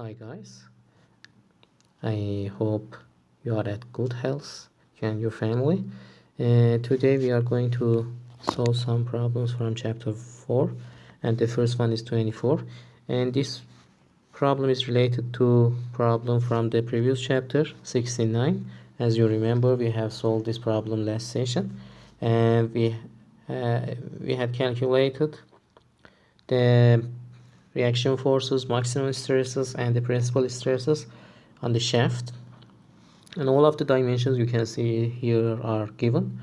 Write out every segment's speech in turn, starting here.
Hi guys, I hope you are at good health, you and your family. Today we are going to solve some problems from chapter 4, and the first one is 24, and this problem is related to problem from the previous chapter 69. As you remember, we have solved this problem last session, and we had calculated the reaction forces, maximum stresses, and the principal stresses on the shaft, and all of the dimensions you can see here are given,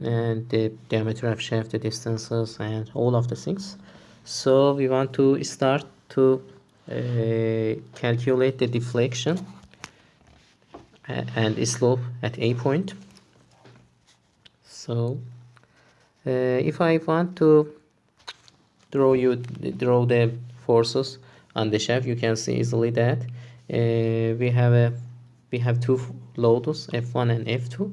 and the diameter of shaft, the distances, and all of the things. So we want to start to calculate the deflection and slope at a point. So if I want to draw the forces on the shaft, you can see easily that we have two loads, F1 and F2,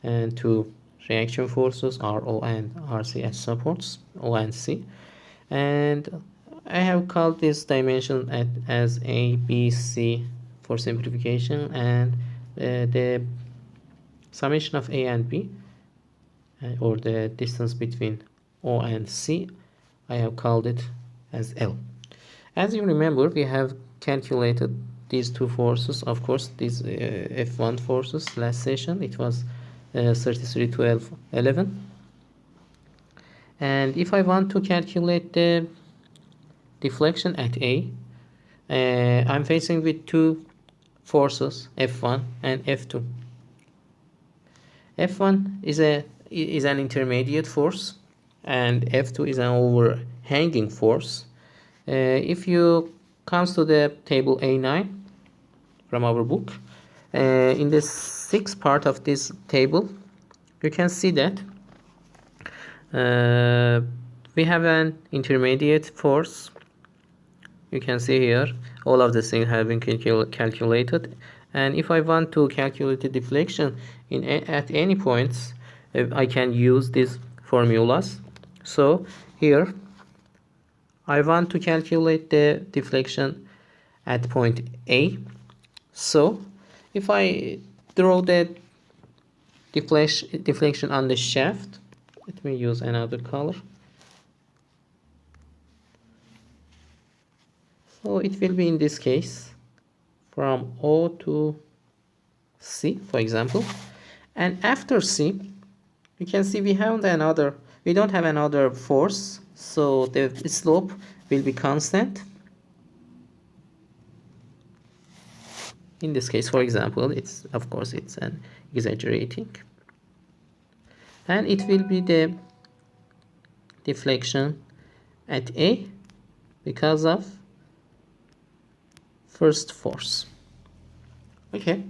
and two reaction forces, RO and RC, as supports, O and C. And I have called this dimension as A, B, C for simplification, and the summation of A and B, or the distance between O and C, I have called it as L. As you remember, we have calculated these two forces, of course, these F1 forces last session. It was 33, 12, 11. And if I want to calculate the deflection at A, I'm facing with two forces, F1 and F2. F1 is an intermediate force, and F2 is an overhanging force. If you comes to the table A9 from our book, in the sixth part of this table, you can see that we have an intermediate force. You can see here all of the things have been calculated, and if I want to calculate the deflection at any points, I can use these formulas. So here I want to calculate the deflection at point A. So if I draw the deflection on the shaft, let me use another color. So it will be in this case from O to C, for example. And after C, you can see we don't have another force, so the slope will be constant. In this case, for example, it's an exaggerating, and it will be the deflection at A because of first force. Okay,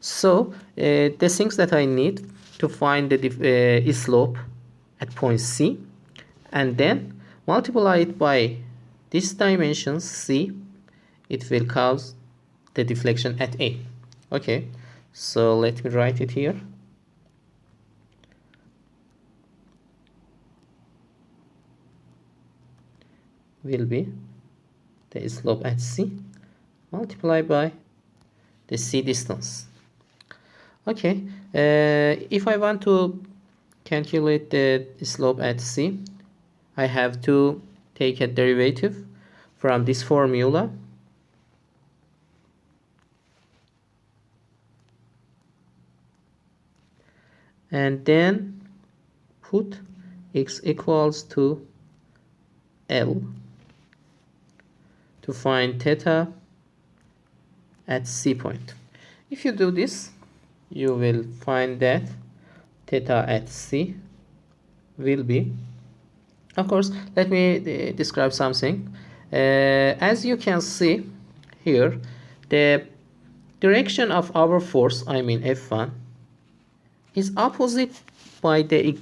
so the things that I need to find the slope at point C, and then multiply it by this dimension C, it will cause the deflection at A. Okay, so let me write it here. Will be the slope at C multiplied by the C distance. Okay, if I want to calculate the slope at C, I have to take a derivative from this formula, and then put x equals to L to find theta at C point. If you do this, you will find that theta at C will be, of course, let me describe something. As you can see here, the direction of our force, I mean F1, is opposite by the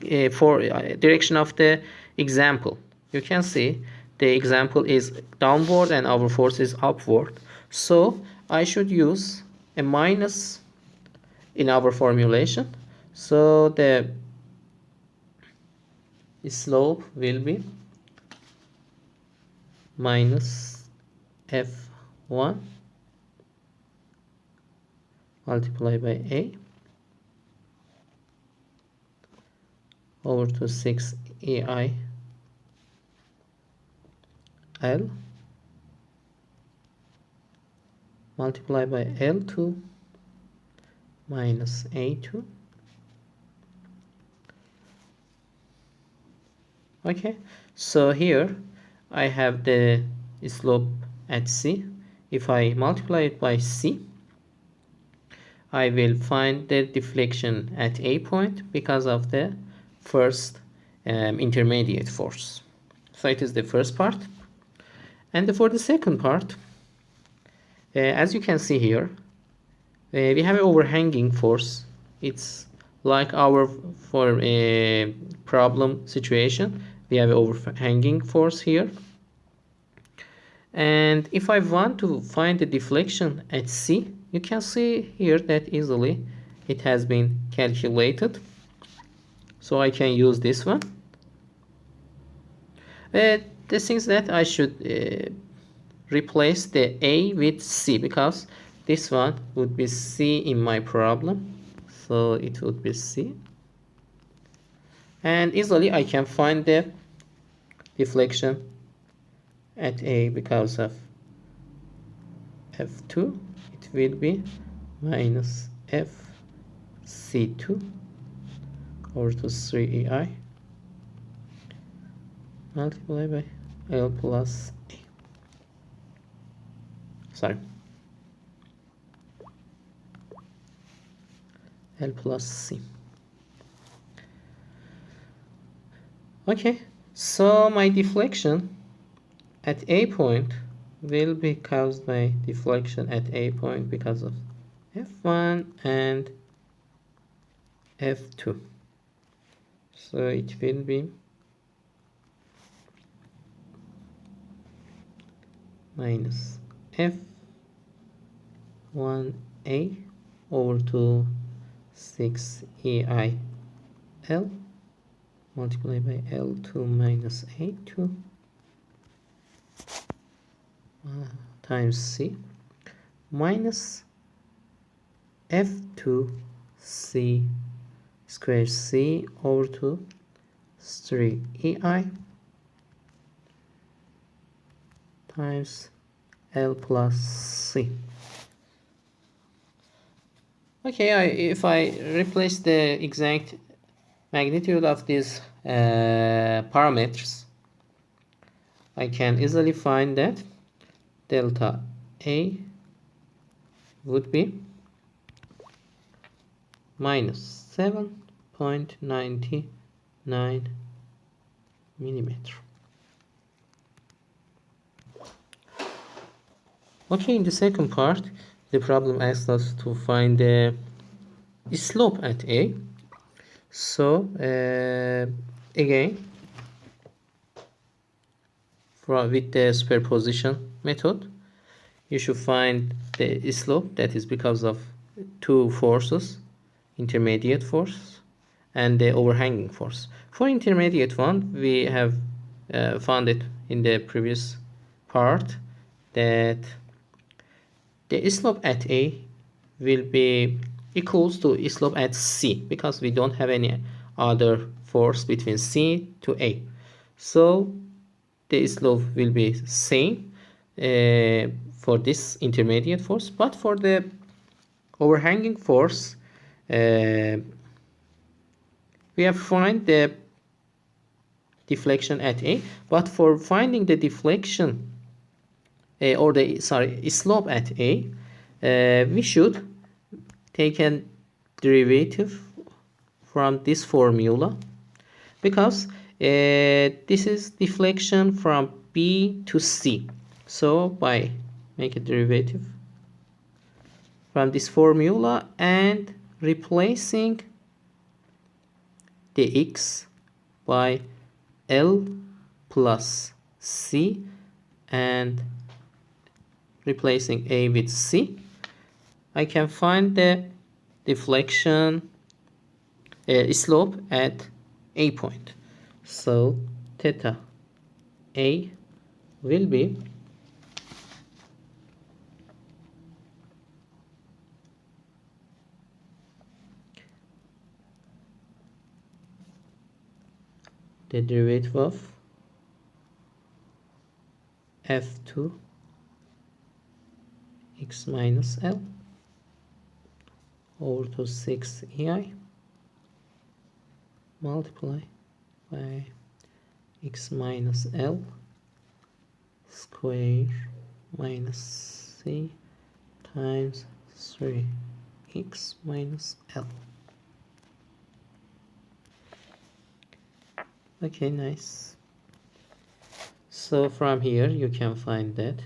direction of the example. You can see the example is downward and our force is upward. So I should use a minus in our formulation. So the slope will be minus F1 multiplied by A over to 6 EI L multiplied by L2 minus A2. Okay, so here I have the slope at C. If I multiply it by C, I will find the deflection at A point because of the first intermediate force. So it is the first part. And for the second part, as you can see here, we have an overhanging force. It's like our for a problem situation. We have an overhanging force here. And if I want to find the deflection at C, you can see here that easily it has been calculated. So I can use this one. The things that I should replace the A with C, because this one would be C in my problem. So it would be C. And easily I can find the deflection at A because of F2. It will be minus FC2 over to 3EI multiplied by L plus A. Sorry. L plus C. Okay, so my deflection at A point will be caused by deflection at A point because of F1 and F2. So it will be minus F1A over to 6EI L multiplied by L2 minus A2 times C minus F2 C square C over to 3EI times L plus C. Okay, if I replace the exact magnitude of these parameters, I can easily find that delta A would be minus 7.99 millimeter. Okay, in the second part, the problem asks us to find the slope at A. So again, with the superposition method, you should find the slope, that is because of two forces, intermediate force and the overhanging force. For intermediate one, we have found it in the previous part that the slope at A will be equals to slope at C, because we don't have any other force between C to A. So the slope will be same for this intermediate force, but for the overhanging force, we have find the deflection at A. But for finding the deflection or the slope at A, we should take a derivative from this formula, because this is deflection from B to C. So by make a derivative from this formula and replacing the x by L plus C and replacing A with C, I can find the deflection slope at A point. So theta A will be the derivative of f2 x minus L over to 6 EI multiply by x minus L square minus C times 3x minus L. Okay, nice. So from here you can find that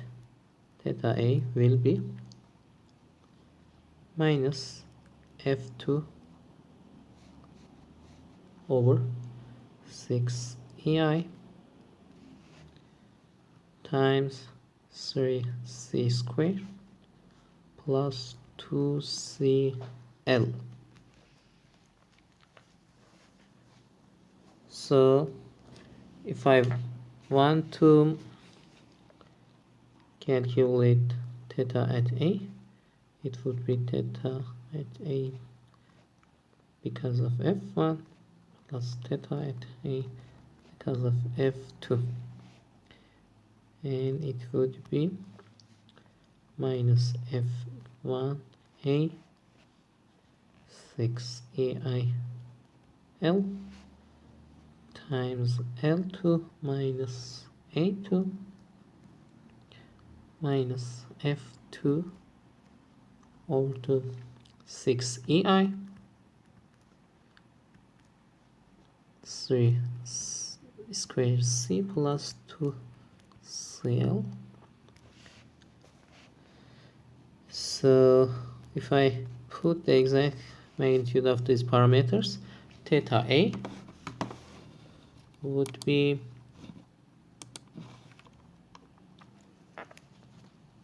theta A will be minus f2 over 6 EI times 3c squared plus 2cl. So if I want to calculate theta at A, it would be theta at A because of f1 plus theta at A because of f2, and it would be minus f1a 6 ai L times L2 minus A2 minus F2 over to 6 EI 3 square C plus 2 CL. So if I put the exact magnitude of these parameters, theta A would be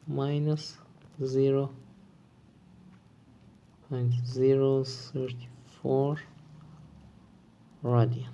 minus 0.034 radian.